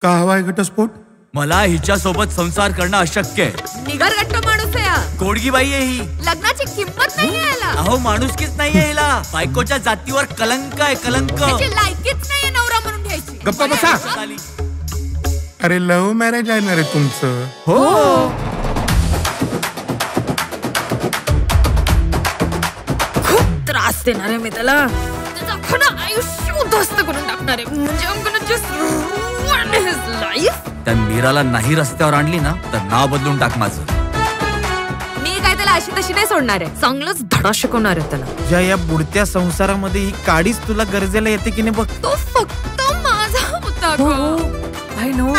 का हवाय घटस्फोट? मला हिच्यासोबत संसार करणं अशक्य आहे. निगरगट्ट माणूस आहे हा. कोडगी बाई आहे ही. लग्नाची किंमत नाहीये याला. अहो माणुसकीच नाहीये हिला. बायकोच्या जातीवर कलंक आहे, कलंक. त्याची लायकीच नाहीये नवरा म्हणून घ्यायची. गप्पा बसा. अरे लव्ह मॅरेज आहे ना रे तुमचं? हो. खूप त्रास देणार आहे मी त्याला. त्याचं अख्खं आयुष्य उद्ध्वस्त करून टाकणार आहे. म्हणजे I'm gonna just ruin his life. त्या मीराला नाही रस्त्यावर आणली ना तर नाव बदलून टाक माझं. मी काय त्याला अशी तशी नाही सोडणार आहे. चांगलंच धडा शिकवणार आहे त्याला. ज्या या बुडत्या संसारामध्ये ही काडीच तुला गरजेला येते की नाही बघ. तो फक्त माझा होता ग.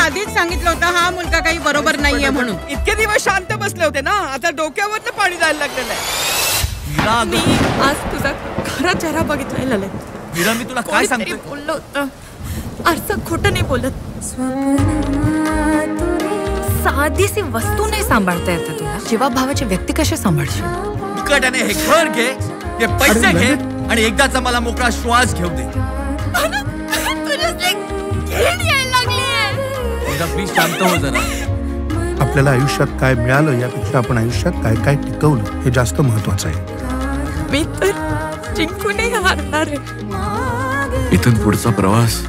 आधीच सांगितलं होतं हा मुलगा काही बरोबर नाहीये म्हणून. इतके दिवस शांत बसले होते ना, आता डोक्यावर पाणी जायला लागलेलं आहे. मी आज तुझा खरा चेहरा बघितलाय ललित. मीरा मी तुला काय सांगते? बोललो होतं आरचं खोटं नाही बोलत. साधीशी वस्तू नाही सांभाळता येते तुला. जीवा भावाची व्यक्ती कशी सांभाळशील? कटाने हे घर घे, हे पैसे घे आणि एकदाचा मला मोकळा श्वास घेऊ दे. प्लीज शांत हो जरा. आपल्याला आयुष्यात काय मिळालं यापेक्षा आपण आयुष्यात काय काय टिकवलं हे जास्त महत्वाचं आहे. मी तर जिंकूनही हारणार आहे. इथून पुढचा प्रवास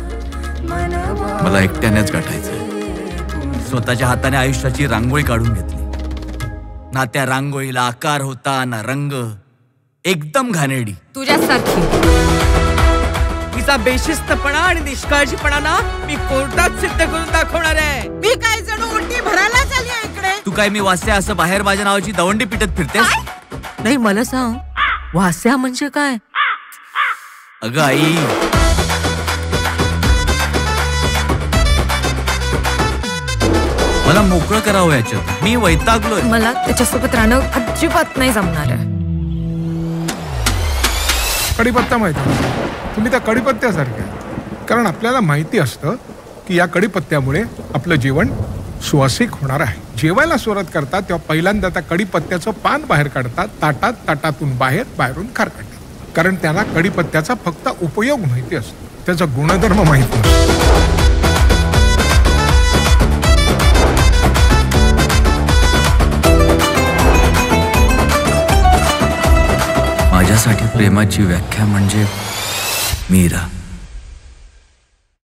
मला एकट्यानेच गाठायचा. स्वतःच्या हाताने आयुष्याची रांगोळी काढून घेतली ना. त्या रांगोळीला आकार होता ना रंग. एकदम घाणेरडी. तुझ्यासारखी तिचा बेशिस्तपणा आणि निष्काळजीपणा ना मी कोर्टात सिद्ध करून दाखवणार आहे. मी काय जणू उलटी भरायलाच आली आहे इकडे. तू काय मी वास्या असं बाहेर माझ्या नावाची दवंडी पिटत फिरतेस? नाही मला सांग वास्या म्हणजे काय? अगं आई, मला मोकळं करावं याच्यात. मी वैतागलोय. मला त्याच्यासोबत राहणं अजिबात नाही जमणार आहे. कढीपत्ता माहिती, तुम्ही त्या कढीपत्त्यासारखे. कारण आपल्याला माहिती असतं की या कढीपत्त्यामुळे आपलं जेवण सुवासिक होणार आहे. जेवायला सुरुवात करतात तेव्हा पहिल्यांदा त्या कढीपत्त्याचं पान बाहेर काढतात. ताटातून बाहेरून खारकटतात. कारण त्यांना कढीपत्त्याचा फक्त उपयोग माहिती असतो, त्याचा गुणधर्म माहिती नसतो. माझ्यासाठी प्रेमाची व्याख्या म्हणजे मीरा.